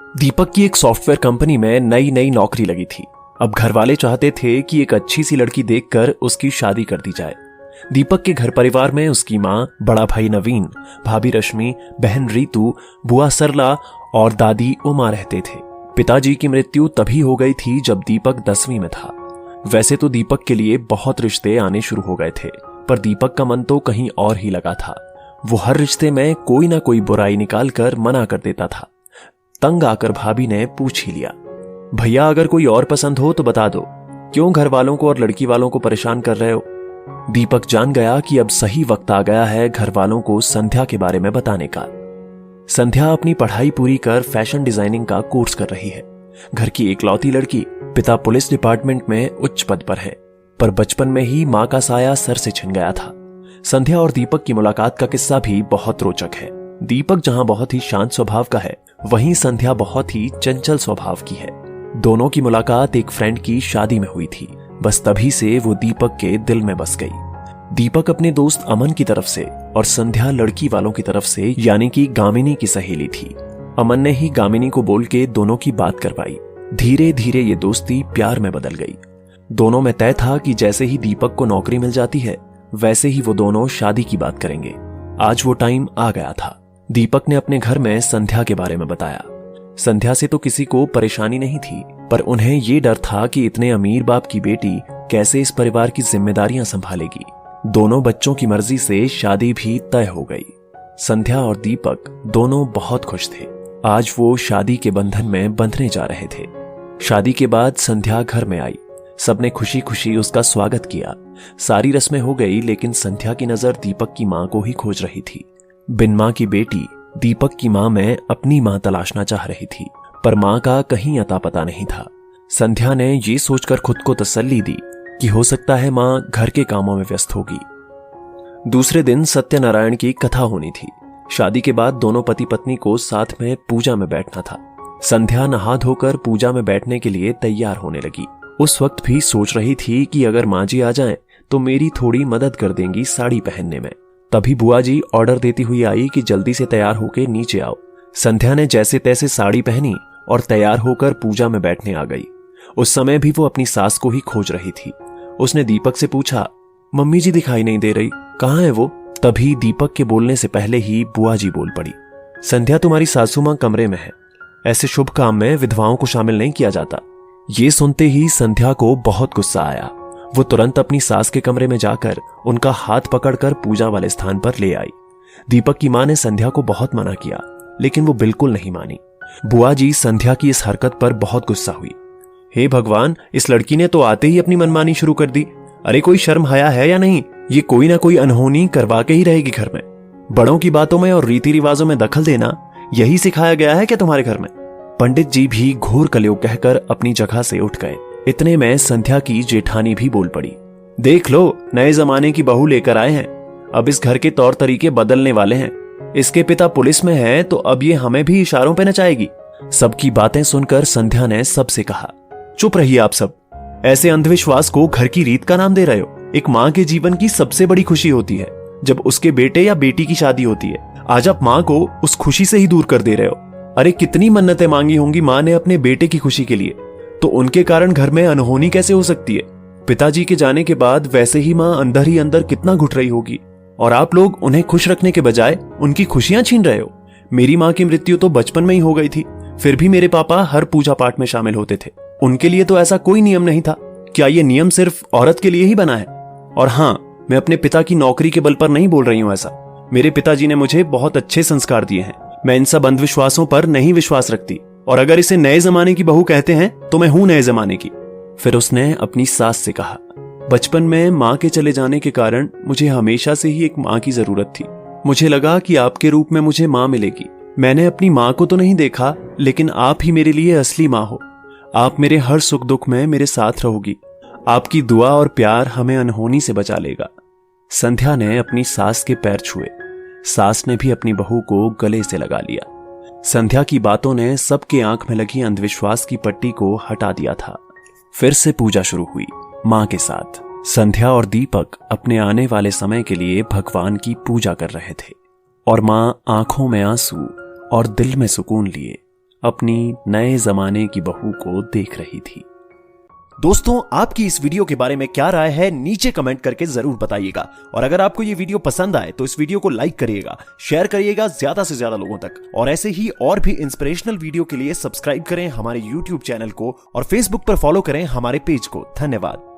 दीपक की एक software company में नई नई नौकरी लगी थी। अब घर वाले चाहते थे कि एक अच्छी सी लड़की देखकर उसकी शादी कर दी जाए। दीपक के घर परिवार में उसकी माँ, बड़ा भाई नवीन, भाभी रश्मि, बहन रीतू, बुआ सरला और दादी उमा रहते थे। पिताजी की मृत्यु तभी हो गई थी जब दीपक 10वीं में था। वैसे तो दीपक के लिए बहुत रिश्ते आने शुरू हो गए थे, पर दीपक का मन तो कहीं और ही लगा था। वो हर रिश्ते में कोई ना कोई बुराई निकालकर मना कर देता था। तंग आकर भाभी ने पूछ ही लिया, भैया अगर कोई और पसंद हो तो बता दो, क्यों घर वालों को और लड़की वालों को परेशान कर रहे हो। दीपक जान गया कि अब सही वक्त आ गया है घर वालों को संध्या के बारे में बताने का। संध्या अपनी पढ़ाई पूरी कर फैशन डिजाइनिंग का कोर्स कर रही है। घर की एकलौती लड़की, पिता पुलिस डिपार्टमेंट में उच्च पद पर है, पर बचपन में ही मां का साया सर से छिन गया था। संध्या और दीपक की मुलाकात का किस्सा भी बहुत रोचक है। दीपक जहां बहुत ही शांत स्वभाव का है, वहीं संध्या बहुत ही चंचल स्वभाव की है। दोनों की मुलाकात एक फ्रेंड की शादी में हुई थी। बस तभी से वो दीपक के दिल में बस गई। दीपक अपने दोस्त अमन की तरफ से और संध्या लड़की वालों की तरफ से, यानी कि गामिनी की सहेली थी। अमन ने ही गामिनी को बोल के दोनों की बात करवाई। धीरे धीरे ये दोस्ती प्यार में बदल गई। दोनों में तय था कि जैसे ही दीपक को नौकरी मिल जाती है, वैसे ही वो दोनों शादी की बात करेंगे। आज वो टाइम आ गया था। दीपक ने अपने घर में संध्या के बारे में बताया। संध्या से तो किसी को परेशानी नहीं थी, पर उन्हें ये डर था कि इतने अमीर बाप की बेटी कैसे इस परिवार की जिम्मेदारियां संभालेगी। दोनों बच्चों की मर्जी से शादी भी तय हो गई। संध्या और दीपक दोनों बहुत खुश थे। आज वो शादी के बंधन में बंधने जा रहे थे। शादी के बाद संध्या घर में आई। सबने खुशी खुशी उसका स्वागत किया। सारी रस्में हो गई, लेकिन संध्या की नजर दीपक की मां को ही खोज रही थी। बिन मां की बेटी दीपक की मां में अपनी मां तलाशना चाह रही थी, पर मां का कहीं अता पता नहीं था। संध्या ने ये सोचकर खुद को तसल्ली दी कि हो सकता है मां घर के कामों में व्यस्त होगी। दूसरे दिन सत्यनारायण की कथा होनी थी। शादी के बाद दोनों पति पत्नी को साथ में पूजा में बैठना था। संध्या नहा धोकर पूजा में बैठने के लिए तैयार होने लगी। उस वक्त भी सोच रही थी कि अगर मां जी आ जाएं तो मेरी थोड़ी मदद कर देंगी साड़ी पहनने में। तभी बुआ जी ऑर्डर देती हुई आई कि जल्दी से तैयार होकर नीचे आओ। संध्या ने जैसे तैसे साड़ी पहनी और तैयार होकर पूजा में बैठने आ गई। उस समय भी वो अपनी सास को ही खोज रही थी। उसने दीपक से पूछा, मम्मी जी दिखाई नहीं दे रही, कहाँ है वो? तभी दीपक के बोलने से पहले ही बुआ जी बोल पड़ी, संध्या तुम्हारी सासू मां कमरे में है। ऐसे शुभ काम में विधवाओं को शामिल नहीं किया जाता। ये सुनते ही संध्या को बहुत गुस्सा आया। वो तुरंत अपनी सास के कमरे में जाकर उनका हाथ पकड़कर पूजा वाले स्थान पर ले आई। दीपक की मां ने संध्या को बहुत मना किया, लेकिन वो बिल्कुल नहीं मानी। बुआ जी संध्या की इस हरकत पर बहुत गुस्सा हुई। हे भगवान, इस लड़की ने तो आते ही अपनी मनमानी शुरू कर दी। अरे कोई शर्म हया है या नहीं? ये कोई ना कोई अनहोनी करवा के ही रहेगी घर में। बड़ों की बातों में और रीति रिवाजों में दखल देना यही सिखाया गया है क्या तुम्हारे घर में? पंडित जी भी घोर कलयुग कहकर अपनी जगह से उठ गए। इतने में संध्या की जेठानी भी बोल पड़ी, देख लो, नए जमाने की बहू लेकर आए हैं। अब इस घर के तौर तरीके बदलने वाले हैं। इसके पिता पुलिस में है तो अब ये हमें भी इशारों पे नचाएगी। सबकी बातें सुनकर संध्या ने सबसे कहा, चुप रहिए आप सब। ऐसे अंधविश्वास को घर की रीत का नाम दे रहे हो। एक माँ के जीवन की सबसे बड़ी खुशी होती है जब उसके बेटे या बेटी की शादी होती है। आज आप माँ को उस खुशी से ही दूर कर दे रहे हो। अरे कितनी मन्नतें मांगी होंगी माँ ने अपने बेटे की खुशी के लिए, तो उनके कारण घर में अनहोनी कैसे हो सकती है? पिताजी के जाने के बाद वैसे ही माँ अंदर ही अंदर कितना घुट रही होगी, और आप लोग उन्हें खुश रखने के बजाय उनकी खुशियां छीन रहे हो। मेरी माँ की मृत्यु तो बचपन में ही हो गई थी, फिर भी मेरे पापा हर पूजा पाठ में शामिल होते थे। उनके लिए तो ऐसा कोई नियम नहीं था। क्या ये नियम सिर्फ औरत के लिए ही बना है? और हाँ, मैं अपने पिता की नौकरी के बल पर नहीं बोल रही हूँ ऐसा। मेरे पिताजी ने मुझे बहुत अच्छे संस्कार दिए हैं। मैं इन सब अंधविश्वासों पर नहीं विश्वास रखती, और अगर इसे नए जमाने की बहू कहते हैं तो मैं हूं नए जमाने की। फिर उसने अपनी सास से कहा, बचपन में माँ के चले जाने के कारण मुझे हमेशा से ही एक माँ की जरूरत थी। मुझे लगा कि आपके रूप में मुझे माँ मिलेगी। मैंने अपनी माँ को तो नहीं देखा, लेकिन आप ही मेरे लिए असली माँ हो। आप मेरे हर सुख दुख में मेरे साथ रहोगी। आपकी दुआ और प्यार हमें अनहोनी से बचा लेगा। संध्या ने अपनी सास के पैर छुए। सास ने भी अपनी बहू को गले से लगा लिया। संध्या की बातों ने सबके आंख में लगी अंधविश्वास की पट्टी को हटा दिया था। फिर से पूजा शुरू हुई मां के साथ। संध्या और दीपक अपने आने वाले समय के लिए भगवान की पूजा कर रहे थे, और मां आंखों में आंसू और दिल में सुकून लिए अपनी नए जमाने की बहू को देख रही थी। दोस्तों, आपकी इस वीडियो के बारे में क्या राय है नीचे कमेंट करके जरूर बताइएगा। और अगर आपको ये वीडियो पसंद आए तो इस वीडियो को लाइक करिएगा, शेयर करिएगा ज्यादा से ज्यादा लोगों तक। और ऐसे ही और भी इंस्पिरेशनल वीडियो के लिए सब्सक्राइब करें हमारे YouTube चैनल को और Facebook पर फॉलो करें हमारे पेज को। धन्यवाद।